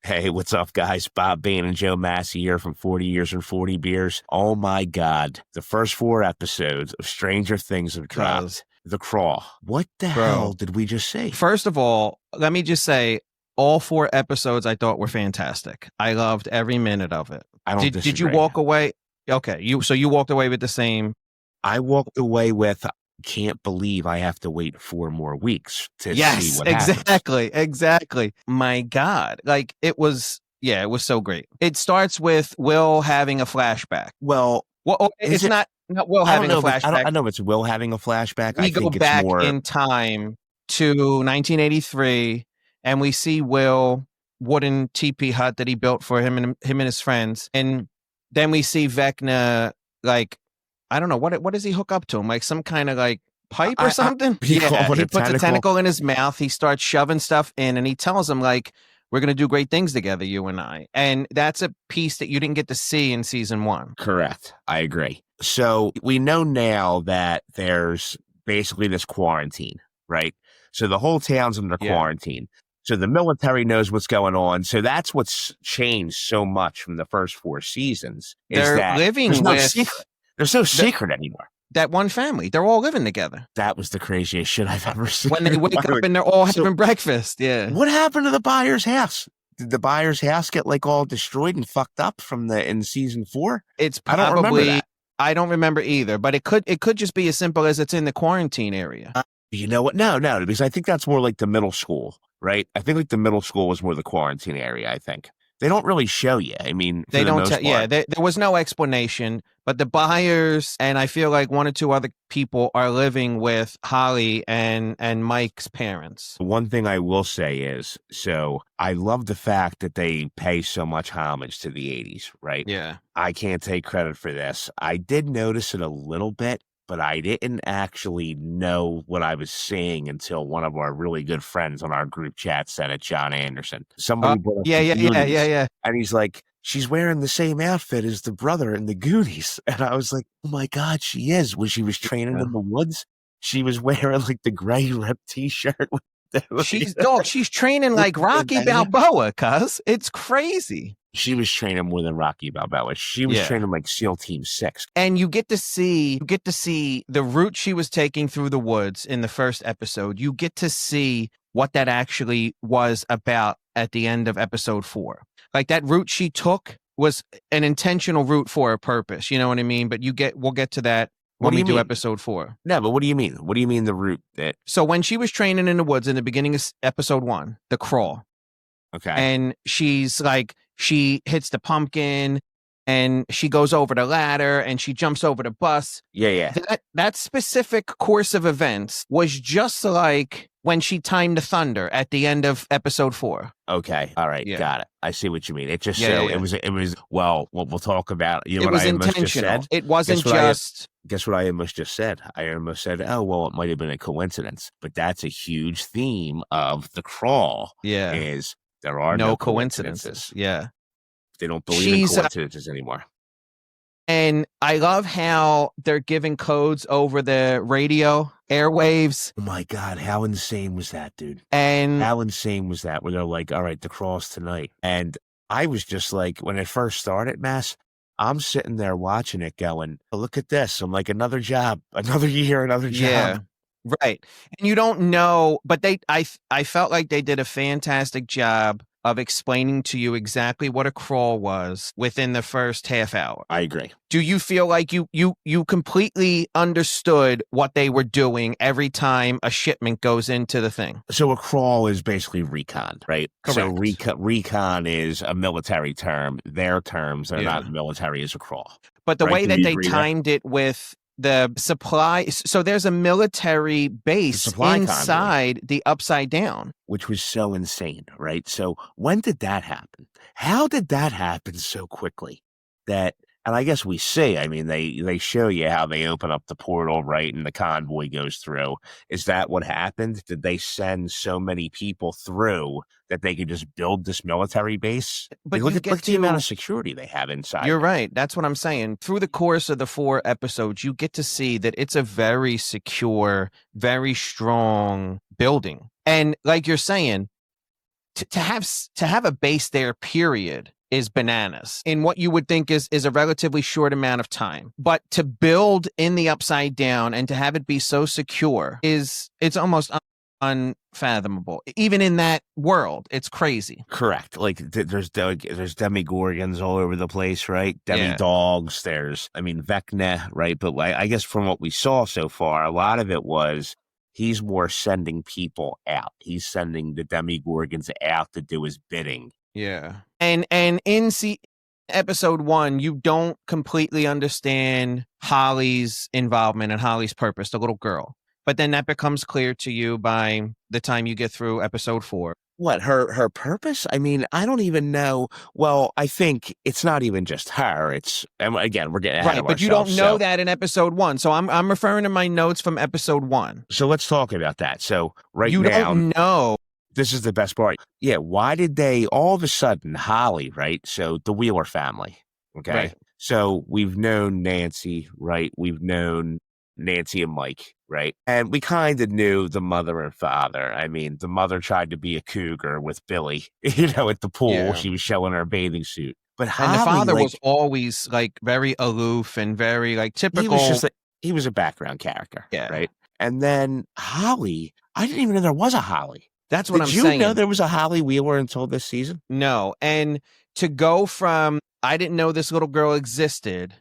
Hey, what's up, guys? Bob Bain and Joe Massey here from 40 Years and 40 Beers. Oh my God. The first 4 episodes of Stranger Things have dropped. The Crawl. What the hell did we just say? First of all, let me just say, all 4 episodes I thought were fantastic. I loved every minute of it. I don't Did you disagree. walk away? Okay, so you walked away with the same. I walked away with, can't believe I have to wait 4 more weeks to see what happens. Exactly. My God. Like it was so great. It starts with Will having a flashback. Well, it's not Will having a flashback. I know it's Will having a flashback. We go back in time to 1983 and we see Will wooden teepee hut that he built for him and his friends. And then we see Vecna, like, I don't know, what does he hook up to him? Like some kind of like pipe or something? He puts a tentacle in his mouth. He starts shoving stuff in and he tells him like, we're going to do great things together, you and I. And that's a piece that you didn't get to see in season 1. Correct. I agree. So we know now that there's basically this quarantine, right? So the whole town's under quarantine. So the military knows what's going on. So that's what's changed so much from the first 4 seasons. They're living with... There's no secret anymore. That one family. They're all living together. That was the craziest shit I've ever seen. When they wake up and they're all having breakfast. Yeah. What happened to the Byers house? Did the Byers house get like all destroyed and fucked up in season 4? It's probably, I don't remember that. I don't remember either, but it could just be as simple as it's in the quarantine area. You know what? No, because I think that's more like the middle school, right? I think like the middle school was more the quarantine area, I think. They don't really show you. I mean, they don't. There was no explanation, but the Byers and I feel like 1 or 2 other people are living with Holly and Mike's parents. One thing I will say is, so I love the fact that they pay so much homage to the 80s, right? Yeah. I can't take credit for this. I did notice it a little bit, but I didn't actually know what I was seeing until one of our really good friends on our group chat said it, John Anderson. Somebody brought up yeah. And he's like, she's wearing the same outfit as the brother in the Goonies. And I was like, oh my God, she is. When she was training in the woods, she was wearing like the gray rep t-shirt. She's training like Rocky Balboa, cuz. It's crazy. She was training more than Rocky Balboa. She was training like SEAL Team 6. And you get to see the route she was taking through the woods in the first episode. You get to see what that actually was about at the end of episode 4. Like that route she took was an intentional route for a purpose. You know what I mean? But we'll get to that when we do episode 4. No, but what do you mean? What do you mean the route that? So when she was training in the woods in the beginning of episode 1, the crawl. Okay. And she's like, she hits the pumpkin and she goes over the ladder and she jumps over the bus. Yeah. That specific course of events was just like when she timed the thunder at the end of episode 4. Okay. All right. Yeah. Got it. I see what you mean. It just it was well, what we'll talk about. You know, it was intentional. It wasn't just. Guess what I almost just said? I almost said, oh, well, it might have been a coincidence. But that's a huge theme of The Crawl. Yeah. Is there are no coincidences. Yeah. They don't believe in coincidences anymore. And I love how they're giving codes over the radio airwaves. Oh my God, how insane was that, dude? And how insane was that? Where they're like, all right, the crawl's tonight. And I was just like, when it first started, Mass, I'm sitting there watching it going, oh, look at this. I'm like, another job, another year, another job. Yeah, right. And you don't know, but I felt like they did a fantastic job of explaining to you exactly what a crawl was within the first half hour. I agree. Do you feel like you completely understood what they were doing every time a shipment goes into the thing? So a crawl is basically recon, right? Correct. So recon is a military term. Their terms are not military as a crawl. But the way that they timed it with the supply, so there's a military base inside the Upside Down, which was so insane, right? So when did that happen? How did that happen so quickly? And I guess we see, I mean, they show you how they open up the portal, right? And the convoy goes through. Is that what happened? Did they send so many people through that they could just build this military base? But look at the amount of security they have inside. You're right. That's what I'm saying. Through the course of the 4 episodes, you get to see that it's a very secure, very strong building. And like you're saying, to have a base there, period, is bananas in what you would think is a relatively short amount of time. But to build in the Upside Down and to have it be so secure it's almost unfathomable. Even in that world, it's crazy. Correct. Like there's demigorgons all over the place, right? Yeah. Demi-dogs. There's, I mean, Vecna, right? But I guess from what we saw so far, a lot of it was he's more sending people out. He's sending the demigorgons out to do his bidding. Yeah. And in episode 1, you don't completely understand Holly's involvement and Holly's purpose, the little girl. But then that becomes clear to you by the time you get through episode 4. What, her purpose? I mean, I don't even know. Well, I think it's not even just her. It's, and again, we're getting ahead of but ourselves. You don't know that in episode 1. So I'm referring to my notes from episode 1. So let's talk about that. So you now, don't know. This is the best part. Yeah, why did they all of a sudden, Holly, right? So the Wheeler family, okay? Right. So we've known Nancy, right? We've known Nancy and Mike, right? And we kind of knew the mother and father. I mean, the mother tried to be a cougar with Billy, at the pool. Yeah. She was showing her bathing suit. But Holly, and the father was always like very aloof and very like typical. He was a background character, right? And then Holly, I didn't even know there was a Holly. That's what I'm saying. Did you know there was a Holly Wheeler until this season? No. And to go from, I didn't know this little girl existed,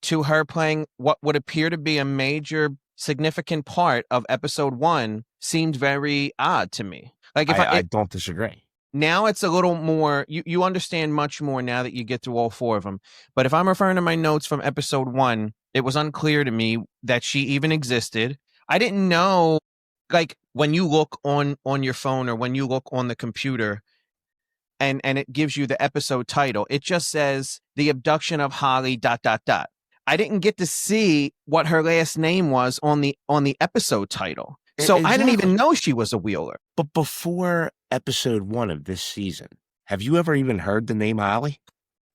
to her playing what would appear to be a major significant part of episode 1 seemed very odd to me. Like if I don't disagree. Now it's a little more, you understand much more now that you get through all 4 of them. But if I'm referring to my notes from episode 1, it was unclear to me that she even existed. I didn't know, like when you look on your phone or when you look on the computer and it gives you the episode title, it just says the abduction of Holly ... I didn't get to see what her last name was on the episode title. So exactly. I didn't even know she was a Wheeler. But before episode 1 of this season, have you ever even heard the name Holly?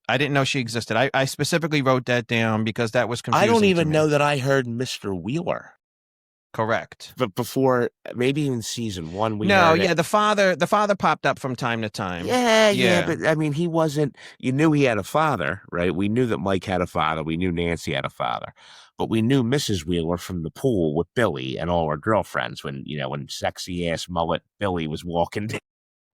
I didn't know she existed. I specifically wrote that down because that was confusing. I don't even know that I heard Mr. Wheeler. Correct. But before, maybe in season 1, the father popped up from time to time. Yeah. But I mean, he wasn't, you knew he had a father, right? We knew that Mike had a father. We knew Nancy had a father. But we knew Mrs. Wheeler from the pool with Billy and all her girlfriends when sexy ass mullet Billy was walking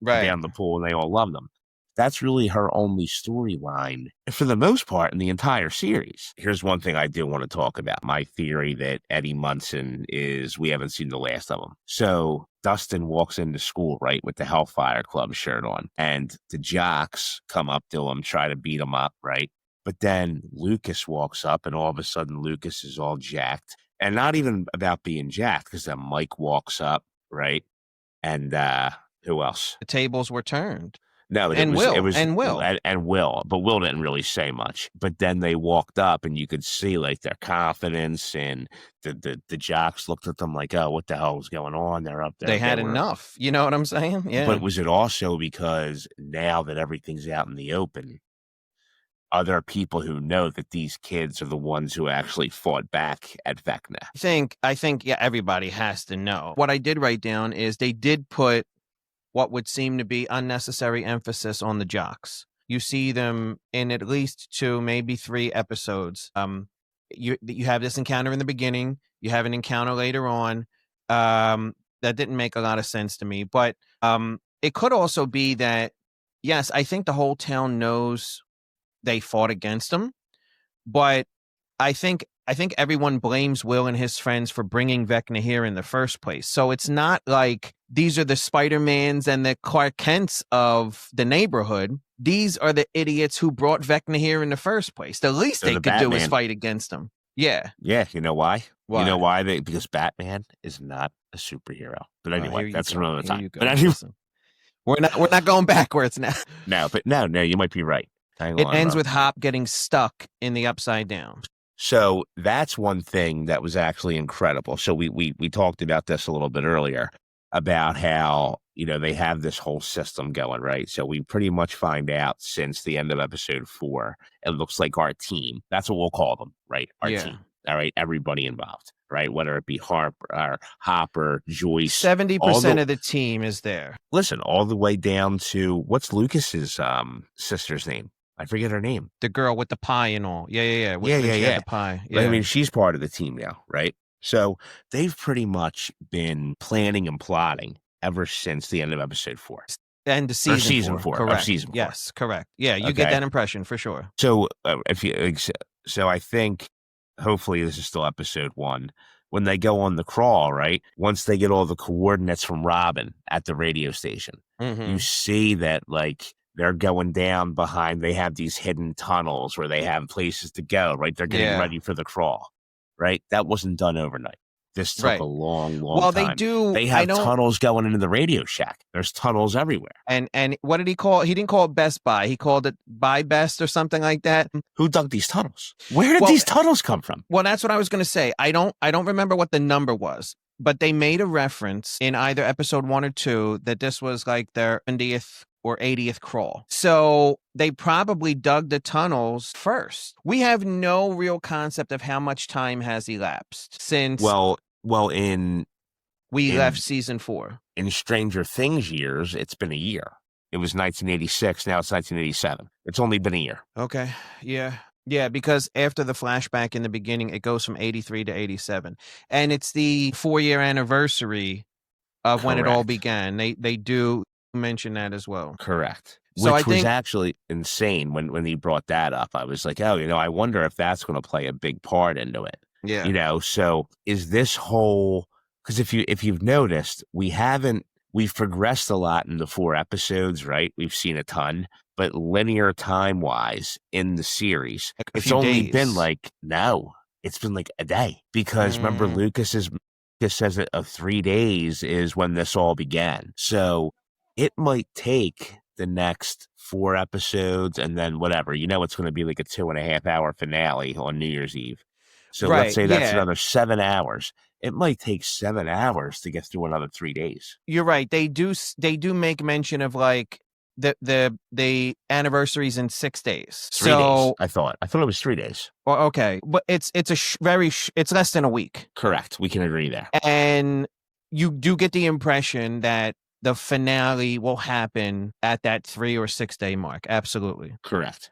down the pool and they all loved him. That's really her only storyline for the most part in the entire series. Here's one thing I do want to talk about. My theory that Eddie Munson we haven't seen the last of him. So Dustin walks into school, right, with the Hellfire Club shirt on, and the jocks come up to him, try to beat him up, right? But then Lucas walks up and all of a sudden Lucas is all jacked. And not even about being jacked, because then Mike walks up, right? And who else? The tables were turned. No, it was Will, but Will didn't really say much. But then they walked up, and you could see like their confidence, and the jocks looked at them like, "Oh, what the hell is going on?" They're up there. They had enough. You know what I'm saying? Yeah. But was it also because now that everything's out in the open, are there people who know that these kids are the ones who actually fought back at Vecna? I think, everybody has to know. What I did write down is they did put what would seem to be unnecessary emphasis on the jocks. You see them in at least 2, maybe 3 episodes. You have this encounter in the beginning. You have an encounter later on. That didn't make a lot of sense to me. But it could also be that, yes, I think the whole town knows they fought against them. But I think everyone blames Will and his friends for bringing Vecna here in the first place. So it's not like these are the Spider-Mans and the Clark Kents of the neighborhood. These are the idiots who brought Vecna here in the first place. The least they could do is fight against them. Yeah. Yeah. You know why? You know why? Because Batman is not a superhero. But anyway, that's another time. But anyway, we're not going backwards now. No, but no, you might be right. It ends with Hop getting stuck in the Upside Down. So that's one thing that was actually incredible. So we talked about this a little bit earlier about how, they have this whole system going, right? So we pretty much find out since the end of episode 4, it looks like our team, that's what we'll call them, right? Our team. All right. Everybody involved. right? Whether it be Hopper, Joyce, all 70% the of the team is there. listen, all the way down to what's Lucas's sister's name? I forget her name. The girl with the pie and all. Yeah. Yeah, When yeah, she had yeah. the pie. But, I Yeah. mean, she's part of the team now, right? So they've pretty much been planning and plotting ever since the end of episode 4. And the Or season, season 4. 4. Of Correct. season 4. Yes, correct. Yeah, you get Okay. that impression for sure. So so I think hopefully this is still episode 1. When they go on the crawl, right? Once they get all the coordinates from Robin at the radio station, you see that like they're going down behind, they have these hidden tunnels where they have places to go, right? They're getting ready for the crawl, right? That wasn't done overnight. This took a long, long Well, time. they have tunnels going into the Radio Shack. There's tunnels everywhere. And what did he call? He didn't call it Best Buy. He called it Buy Best or something like that. Who dug these tunnels? Where did these tunnels come from? Well, that's what I was going to say. I don't remember what the number was, but they made a reference in either episode 1 or 2 that this was like their 70th or 80th crawl. So they probably dug the tunnels first. We have no real concept of how much time has elapsed since we left season 4. In Stranger Things years, it's been a year. It was 1986. Now it's 1987. It's only been a year. Okay. Yeah, because after the flashback in the beginning, it goes from 83 to 87. And it's the 4-year anniversary of when it all began. They do mention that as well. Correct. So Which was actually insane when he brought that up. I was like, oh, I wonder if that's going to play a big part into it. Yeah. So is this whole, because if you've noticed, we've progressed a lot in the 4 episodes, right? We've seen a ton, but linear time wise in the series, it's only been it's been like a day, because remember Lucas says that of 3 days is when this all began. So it might take the next 4 episodes and then whatever, it's going to be like a 2.5 hour finale on New Year's Eve. So let's say that's another 7 hours. It might take 7 hours to get through another 3 days. You're right. They do make mention of like the anniversaries in 6 days. 3 days. I thought it was 3 days. Well, okay, but it's it's less than a week. Correct. We can agree there. And you do get the impression that the finale will happen at that 3 or 6 day mark. Absolutely. Correct.